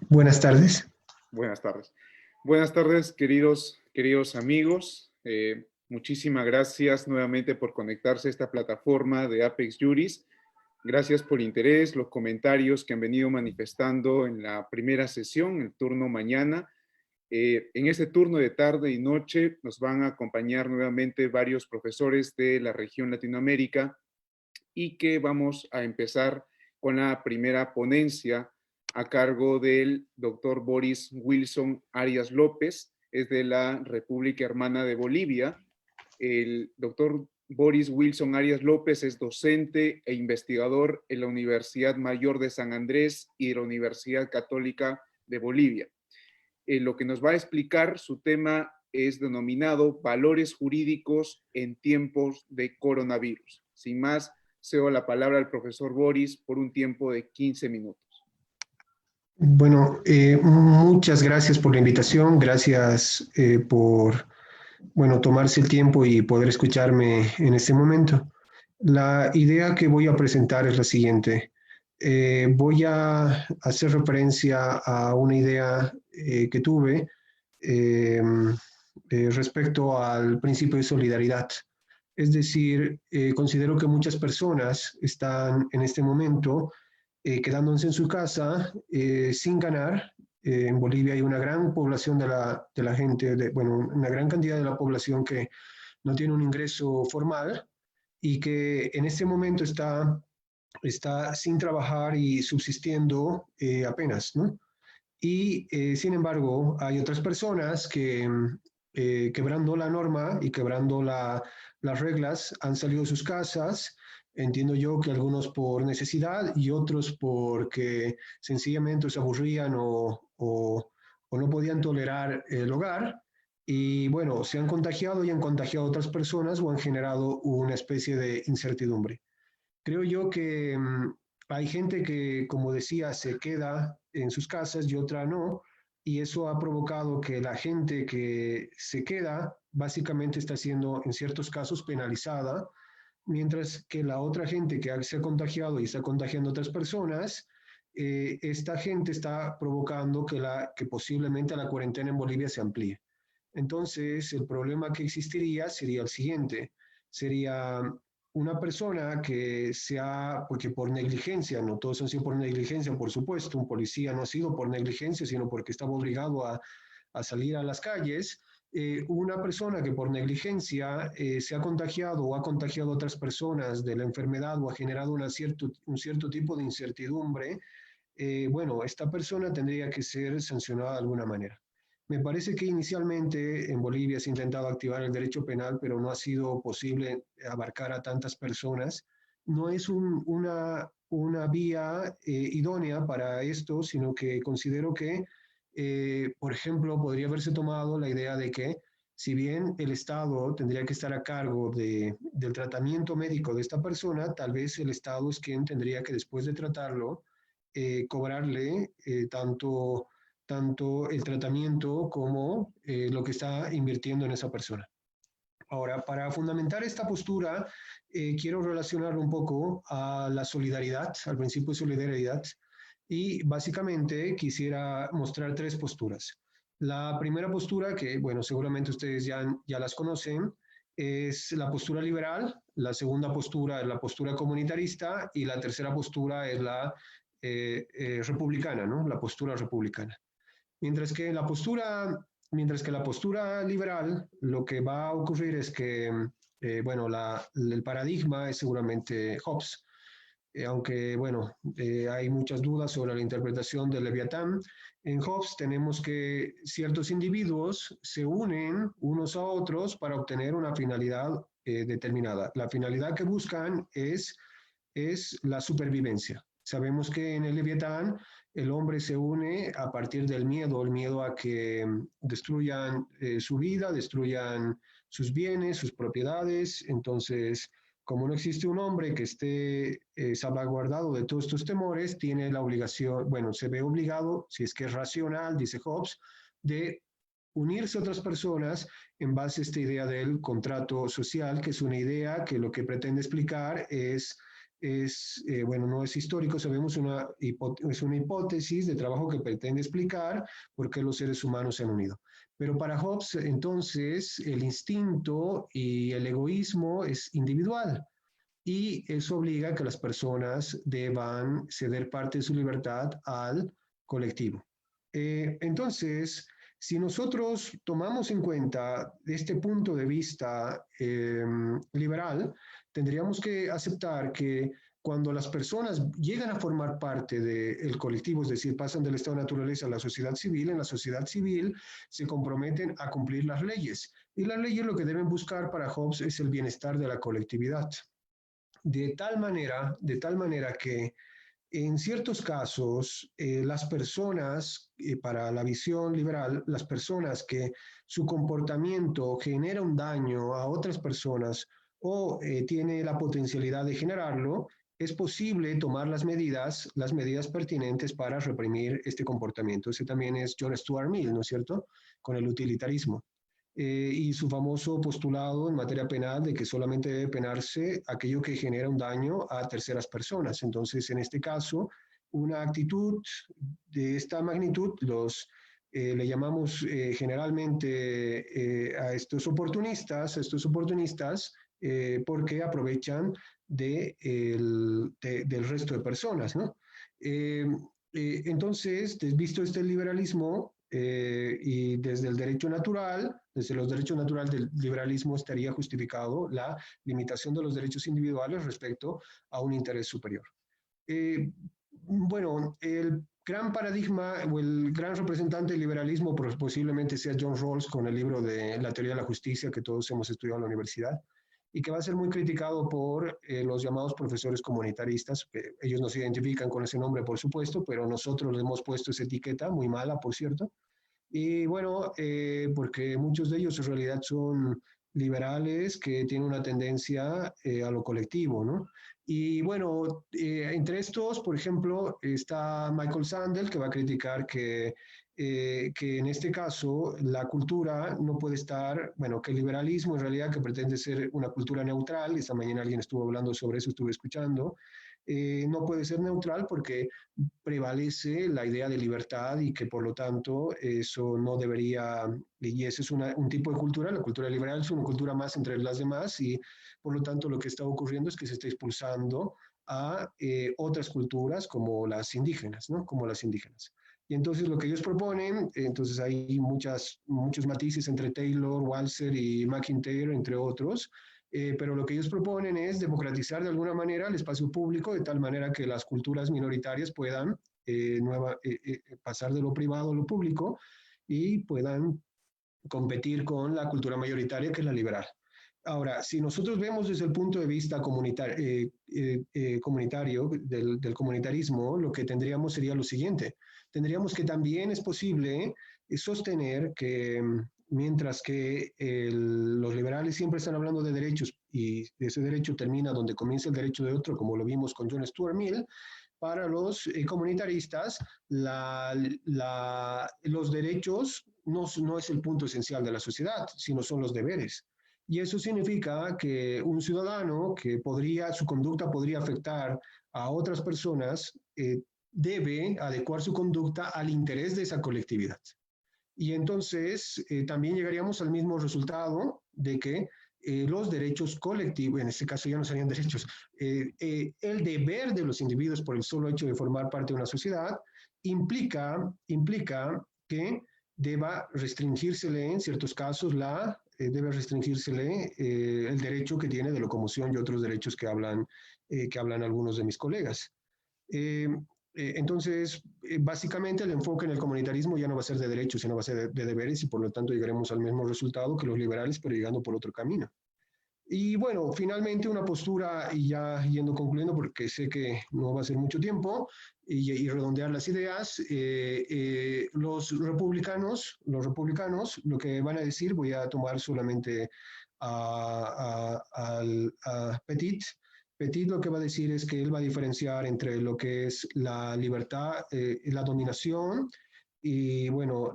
Buenas tardes. Buenas tardes. Buenas tardes, queridos amigos. Muchísimas gracias nuevamente por conectarse a esta plataforma de Apex Juris. Gracias por el interés, los comentarios que han venido manifestando en la primera sesión, el turno mañana. En este turno de tarde y noche nos van a acompañar nuevamente varios profesores de la región Latinoamérica y que vamos a empezar con la primera ponencia a cargo del doctor Boris Wilson Arias López, es de la República Hermana de Bolivia. El doctor Boris Wilson Arias López es docente e investigador en la Universidad Mayor de San Andrés y de la Universidad Católica de Bolivia. Lo que nos va a explicar, su tema es denominado Valores Jurídicos en tiempos de coronavirus. Sin más, cedo la palabra al profesor Boris por un tiempo de 15 minutos. Bueno, muchas gracias por la invitación, gracias por tomarse el tiempo y poder escucharme en este momento. La idea que voy a presentar es la siguiente. Voy a hacer referencia a una idea que tuve eh, respecto al principio de solidaridad. Es decir, considero que muchas personas están en este momento quedándose en su casa sin ganar. En Bolivia hay una gran población de la gente, una gran cantidad de la población que no tiene un ingreso formal y que en este momento está sin trabajar y subsistiendo apenas, ¿no? Y sin embargo, hay otras personas que quebrando la norma y quebrando las reglas han salido de sus casas. Entiendo yo que algunos por necesidad y otros porque sencillamente se aburrían o no podían tolerar el hogar. Y bueno, se han contagiado y han contagiado a otras personas o han generado una especie de incertidumbre. Creo yo que hay gente que, como decía, se queda en sus casas y otra no, y eso ha provocado que la gente que se queda básicamente está siendo en ciertos casos penalizada, mientras que la otra gente que se ha contagiado y está contagiando a otras personas, esta gente está provocando que posiblemente la cuarentena en Bolivia se amplíe. Entonces, el problema que existiría sería el siguiente, sería una persona que sea, porque por negligencia, no todos han sido por negligencia, por supuesto, un policía no ha sido por negligencia, sino porque estaba obligado a salir a las calles, una persona que por negligencia se ha contagiado o ha contagiado a otras personas de la enfermedad o ha generado un cierto tipo de incertidumbre, bueno, esta persona tendría que ser sancionada de alguna manera. Me parece que inicialmente en Bolivia se ha intentado activar el derecho penal, pero no ha sido posible abarcar a tantas personas. No es una vía idónea para esto, sino que considero que, por ejemplo, podría haberse tomado la idea de que si bien el Estado tendría que estar a cargo del tratamiento médico de esta persona, tal vez el Estado es quien tendría que, después de tratarlo, cobrarle tanto el tratamiento como lo que está invirtiendo en esa persona. Ahora, para fundamentar esta postura, quiero relacionarlo un poco a la solidaridad, al principio de solidaridad, y básicamente quisiera mostrar tres posturas. La primera postura, que bueno, seguramente ustedes ya las conocen, es la postura liberal, la segunda postura es la postura comunitarista y la tercera postura es la republicana, ¿no? La postura republicana. Mientras que mientras que la postura liberal, lo que va a ocurrir es que, bueno, el paradigma es seguramente Hobbes, aunque, bueno, hay muchas dudas sobre la interpretación del Leviatán. En Hobbes tenemos que ciertos individuos se unen unos a otros para obtener una finalidad determinada. La finalidad que buscan es la supervivencia. Sabemos que en el Leviatán el hombre se une a partir del miedo, el miedo a que destruyan su vida, destruyan sus bienes, sus propiedades. Entonces, como no existe un hombre que esté salvaguardado de todos estos temores, tiene la obligación, bueno, se ve obligado, si es que es racional, dice Hobbes, de unirse a otras personas en base a esta idea del contrato social, que es una idea que lo que pretende explicar es bueno, no es histórico, sabemos es una hipótesis de trabajo que pretende explicar por qué los seres humanos se han unido. Pero para Hobbes, entonces, el instinto y el egoísmo es individual y eso obliga a que las personas deban ceder parte de su libertad al colectivo. Entonces, si nosotros tomamos en cuenta este punto de vista liberal, tendríamos que aceptar que cuando las personas llegan a formar parte del colectivo, es decir, pasan del estado de naturaleza a la sociedad civil, en la sociedad civil se comprometen a cumplir las leyes. Y las leyes lo que deben buscar para Hobbes es el bienestar de la colectividad. De tal manera que en ciertos casos, las personas, para la visión liberal, las personas que su comportamiento genera un daño a otras personas o tiene la potencialidad de generarlo, es posible tomar las medidas pertinentes para reprimir este comportamiento. Ese también es John Stuart Mill, ¿no es cierto? Con el utilitarismo. Y su famoso postulado en materia penal de que solamente debe penarse aquello que genera un daño a terceras personas. Entonces, en este caso, una actitud de esta magnitud, le llamamos generalmente a estos oportunistas, porque aprovechan del resto de personas, ¿no? Entonces, visto este liberalismo, y desde el derecho natural, desde los derechos naturales del liberalismo estaría justificado la limitación de los derechos individuales respecto a un interés superior. Bueno, el gran paradigma o el gran representante del liberalismo posiblemente sea John Rawls con el libro de La teoría de la justicia que todos hemos estudiado en la universidad y que va a ser muy criticado por los llamados profesores comunitaristas. Ellos no se identifican con ese nombre, por supuesto, pero nosotros le hemos puesto esa etiqueta, muy mala, por cierto. Y bueno, porque muchos de ellos en realidad son liberales que tienen una tendencia a lo colectivo, ¿no? Y bueno, entre estos, por ejemplo, está Michael Sandel, que va a criticar que en este caso la cultura no puede estar, bueno, que el liberalismo en realidad que pretende ser una cultura neutral, esta mañana alguien estuvo hablando sobre eso, estuve escuchando, no puede ser neutral porque prevalece la idea de libertad y que por lo tanto eso no debería, y ese es un tipo de cultura, la cultura liberal es una cultura más entre las demás y por lo tanto lo que está ocurriendo es que se está expulsando a otras culturas como las indígenas, ¿no? Como las indígenas. Y entonces lo que ellos proponen, entonces hay muchos matices entre Taylor, Walser y McIntyre, entre otros, pero lo que ellos proponen es democratizar de alguna manera el espacio público de tal manera que las culturas minoritarias puedan pasar de lo privado a lo público y puedan competir con la cultura mayoritaria que es la liberal. Ahora, si nosotros vemos desde el punto de vista comunitario, del comunitarismo, lo que tendríamos sería lo siguiente. Tendríamos que también es posible sostener que mientras que los liberales siempre están hablando de derechos y ese derecho termina donde comienza el derecho de otro, como lo vimos con John Stuart Mill, para los comunitaristas los derechos no es el punto esencial de la sociedad, sino son los deberes. Y eso significa que un ciudadano que su conducta podría afectar a otras personas, debe adecuar su conducta al interés de esa colectividad. Y entonces también llegaríamos al mismo resultado de que los derechos colectivos, en este caso ya no serían derechos, el deber de los individuos por el solo hecho de formar parte de una sociedad implica que deba restringírsele en ciertos casos debe restringírsele el derecho que tiene de locomoción y otros derechos que hablan algunos de mis colegas. Entonces, básicamente el enfoque en el comunitarismo ya no va a ser de derechos, sino va a ser de deberes y por lo tanto llegaremos al mismo resultado que los liberales, pero llegando por otro camino. Y bueno, finalmente una postura, y ya yendo concluyendo porque sé que no va a ser mucho tiempo, y redondear las ideas, los republicanos lo que van a decir, voy a tomar solamente a Petit. Petit lo que va a decir es que él va a diferenciar entre lo que es la libertad, la dominación y, bueno,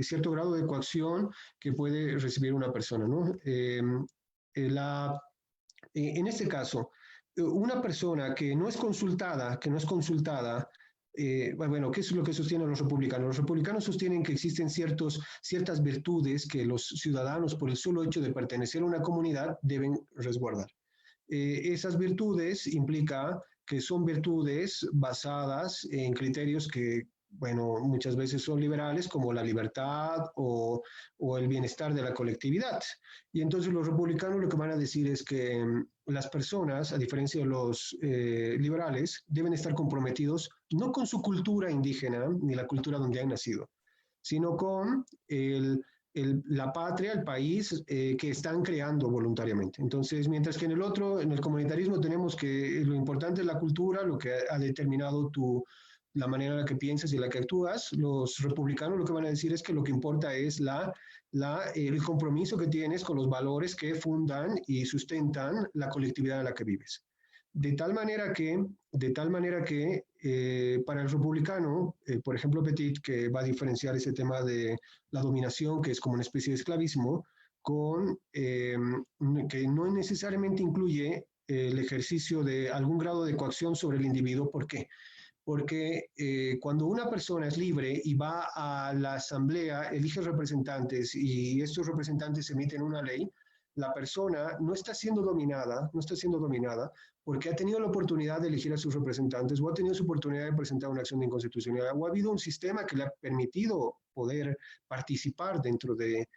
cierto grado de coacción que puede recibir una persona, ¿no? En este caso, una persona que no es consultada, bueno, ¿qué es lo que sostienen los republicanos? Los republicanos sostienen que existen ciertas virtudes que los ciudadanos, por el solo hecho de pertenecer a una comunidad, deben resguardar. Esas virtudes implica que son virtudes basadas en criterios que, bueno, muchas veces son liberales, como la libertad o el bienestar de la colectividad. Y entonces los republicanos lo que van a decir es que las personas, a diferencia de los liberales, deben estar comprometidos no con su cultura indígena ni la cultura donde han nacido, sino con la patria, el país que están creando voluntariamente. Entonces, mientras que en el otro, en el comunitarismo, tenemos que lo importante es la cultura, lo que ha determinado la manera en la que piensas y la que actúas, los republicanos lo que van a decir es que lo que importa es el compromiso que tienes con los valores que fundan y sustentan la colectividad en la que vives. De tal manera que para el republicano, por ejemplo, Petit, que va a diferenciar ese tema de la dominación, que es como una especie de esclavismo, que no necesariamente incluye el ejercicio de algún grado de coacción sobre el individuo. ¿Por qué? Porque cuando una persona es libre y va a la asamblea, elige representantes y estos representantes emiten una ley, la persona no está siendo dominada porque ha tenido la oportunidad de elegir a sus representantes o ha tenido su oportunidad de presentar una acción de inconstitucionalidad o ha habido un sistema que le ha permitido poder participar dentro de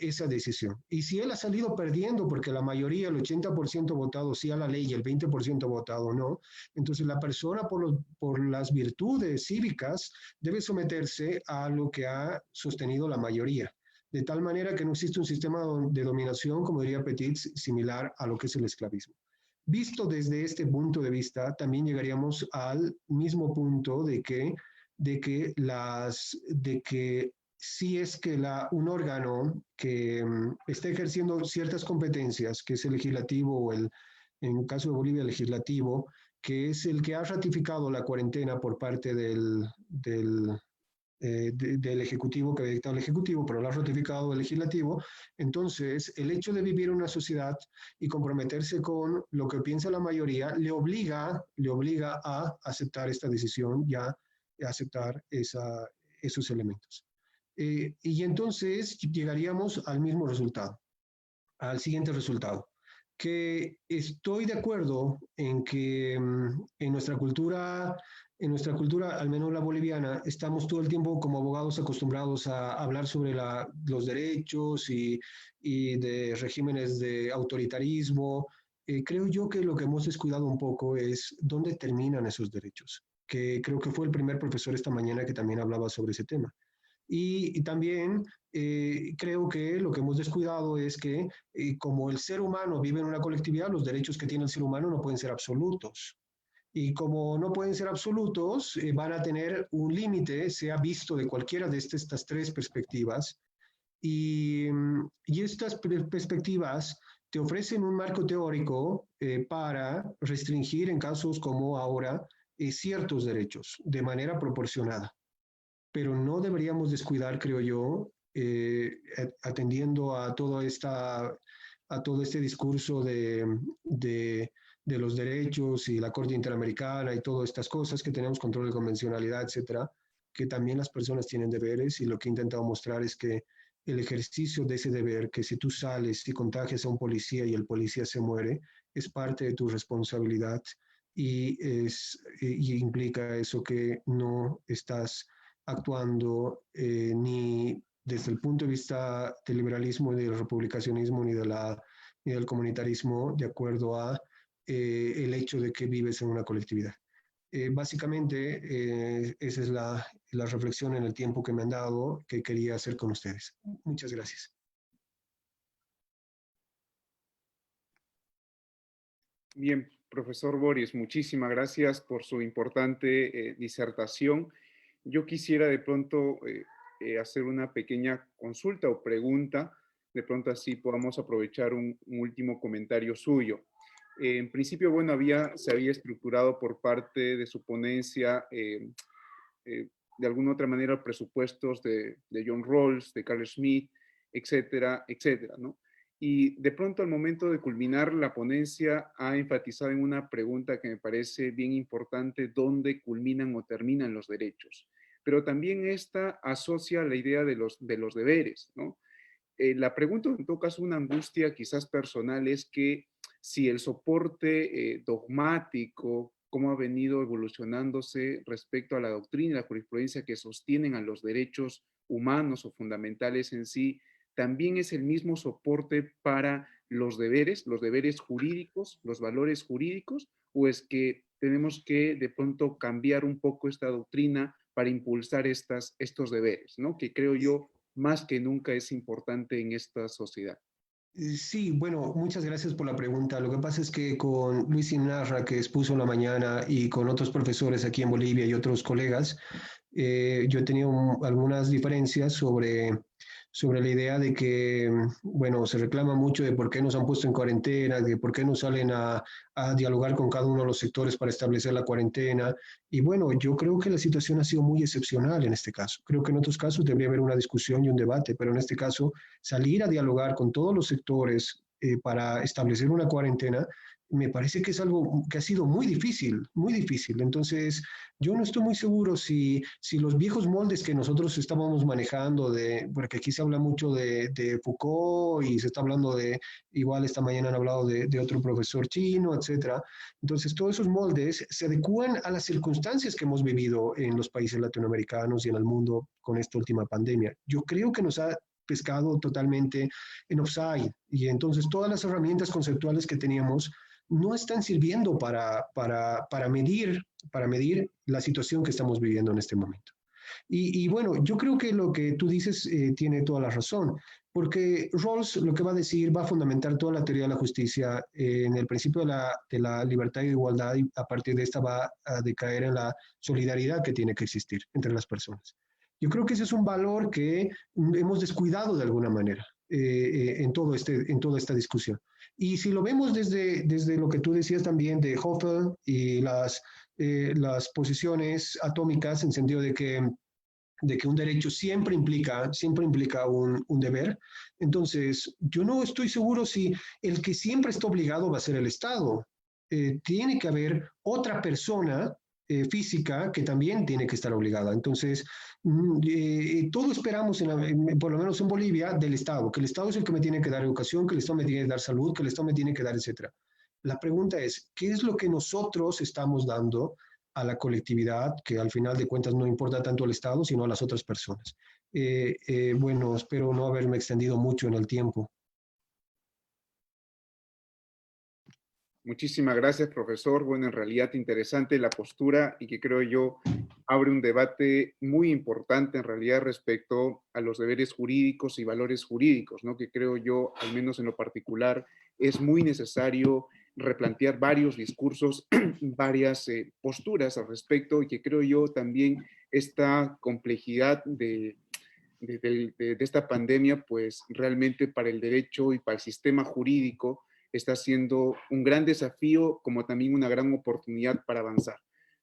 esa decisión. Y si él ha salido perdiendo porque la mayoría, el 80% votado sí a la ley y el 20% votado no, entonces la persona por las virtudes cívicas debe someterse a lo que ha sostenido la mayoría. De tal manera que no existe un sistema de dominación, como diría Petit, similar a lo que es el esclavismo. Visto desde este punto de vista, también llegaríamos al mismo punto de que si es que un órgano que está ejerciendo ciertas competencias, que es el legislativo o en el caso de Bolivia, el legislativo, que es el que ha ratificado la cuarentena por parte del Ejecutivo, que había dictado el Ejecutivo, pero lo ha ratificado el Legislativo. Entonces, el hecho de vivir en una sociedad y comprometerse con lo que piensa la mayoría le obliga a aceptar esta decisión, ya a aceptar esos elementos. Y entonces llegaríamos al mismo resultado, al siguiente resultado, que estoy de acuerdo en que en nuestra cultura, al menos la boliviana, estamos todo el tiempo como abogados acostumbrados a hablar sobre los derechos y de regímenes de autoritarismo. Creo yo que lo que hemos descuidado un poco es dónde terminan esos derechos, que creo que fue el primer profesor esta mañana que también hablaba sobre ese tema. Y también creo que lo que hemos descuidado es que como el ser humano vive en una colectividad, los derechos que tiene el ser humano no pueden ser absolutos. Y como no pueden ser absolutos, van a tener un límite, sea visto de cualquiera de estas tres perspectivas. Y estas perspectivas te ofrecen un marco teórico para restringir en casos como ahora ciertos derechos de manera proporcionada, pero no deberíamos descuidar, creo yo, atendiendo a todo este discurso de los derechos y la Corte Interamericana y todas estas cosas que tenemos, control de convencionalidad, etcétera, que también las personas tienen deberes, y lo que he intentado mostrar es que el ejercicio de ese deber, que si tú sales y contagias a un policía y el policía se muere, es parte de tu responsabilidad, y implica eso que no estás actuando ni desde el punto de vista del liberalismo, ni del republicanismo, ni del comunitarismo, de acuerdo a el hecho de que vives en una colectividad. Básicamente, esa es la reflexión en el tiempo que me han dado, que quería hacer con ustedes. Muchas gracias. Bien, profesor Boris, muchísimas gracias por su importante disertación. Yo quisiera de pronto hacer una pequeña consulta o pregunta, de pronto así podamos aprovechar un último comentario suyo. En principio, bueno, se había estructurado por parte de su ponencia, de alguna otra manera, presupuestos de John Rawls, de Carl Schmitt, etcétera, etcétera, ¿no? y de pronto al momento de culminar la ponencia ha enfatizado en una pregunta que me parece bien importante: ¿dónde culminan o terminan los derechos? Pero también esta asocia la idea de los deberes, ¿no? La pregunta, en todo caso, una angustia quizás personal, es que si el soporte dogmático, cómo ha venido evolucionándose respecto a la doctrina y la jurisprudencia que sostienen a los derechos humanos o fundamentales en sí, también es el mismo soporte para los deberes jurídicos, los valores jurídicos, o es que tenemos que de pronto cambiar un poco esta doctrina para impulsar estos deberes, ¿no? Que creo yo más que nunca es importante en esta sociedad. Sí, bueno, muchas gracias por la pregunta. Lo que pasa es que con Luis Inarra, que expuso en la mañana, y con otros profesores aquí en Bolivia y otros colegas, yo he tenido algunas diferencias sobre la idea de que, bueno, se reclama mucho de por qué nos han puesto en cuarentena, de por qué no salen a dialogar con cada uno de los sectores para establecer la cuarentena. Y bueno, yo creo que la situación ha sido muy excepcional en este caso. Creo que en otros casos debería haber una discusión y un debate, pero en este caso salir a dialogar con todos los sectores para establecer una cuarentena, me parece que es algo que ha sido muy difícil, muy difícil. Entonces, yo no estoy muy seguro si los viejos moldes que nosotros estábamos manejando, porque aquí se habla mucho de Foucault y se está hablando igual esta mañana han hablado de otro profesor chino, etcétera. Entonces, todos esos moldes se adecúan a las circunstancias que hemos vivido en los países latinoamericanos y en el mundo con esta última pandemia. Yo creo que nos ha pescado totalmente en offside, y entonces todas las herramientas conceptuales que teníamos no están sirviendo para medir la situación que estamos viviendo en este momento. Y bueno, yo creo que lo que tú dices tiene toda la razón, porque Rawls lo que va a decir va a fundamentar toda la teoría de la justicia en el principio de la libertad y de igualdad, y a partir de esta va a decaer en la solidaridad que tiene que existir entre las personas. Yo creo que ese es un valor que hemos descuidado de alguna manera en toda esta discusión. Y si lo vemos desde lo que tú decías también de Hoffel y las posiciones atómicas, en sentido de que un derecho siempre implica un deber. Entonces, yo no estoy seguro si el que siempre está obligado va a ser el Estado. Tiene que haber otra persona física que también tiene que estar obligada. Entonces, todo esperamos, por lo menos en Bolivia, del Estado, que el Estado es el que me tiene que dar educación, que el Estado me tiene que dar salud, que el Estado me tiene que dar, etcétera. La pregunta es, ¿qué es lo que nosotros estamos dando a la colectividad, que al final de cuentas no importa tanto al Estado, sino a las otras personas? Bueno, espero no haberme extendido mucho en el tiempo. Muchísimas gracias, profesor. Bueno, en realidad interesante la postura y que creo yo abre un debate muy importante en realidad respecto a los deberes jurídicos y valores jurídicos, ¿no? Que creo yo, al menos en lo particular, es muy necesario replantear varios discursos, varias posturas al respecto, y que creo yo también esta complejidad de esta pandemia, pues realmente para el derecho y para el sistema jurídico está siendo un gran desafío, como también una gran oportunidad para avanzar.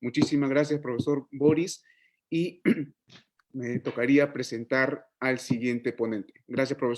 Muchísimas gracias, profesor Boris, y me tocaría presentar al siguiente ponente. Gracias, profesor.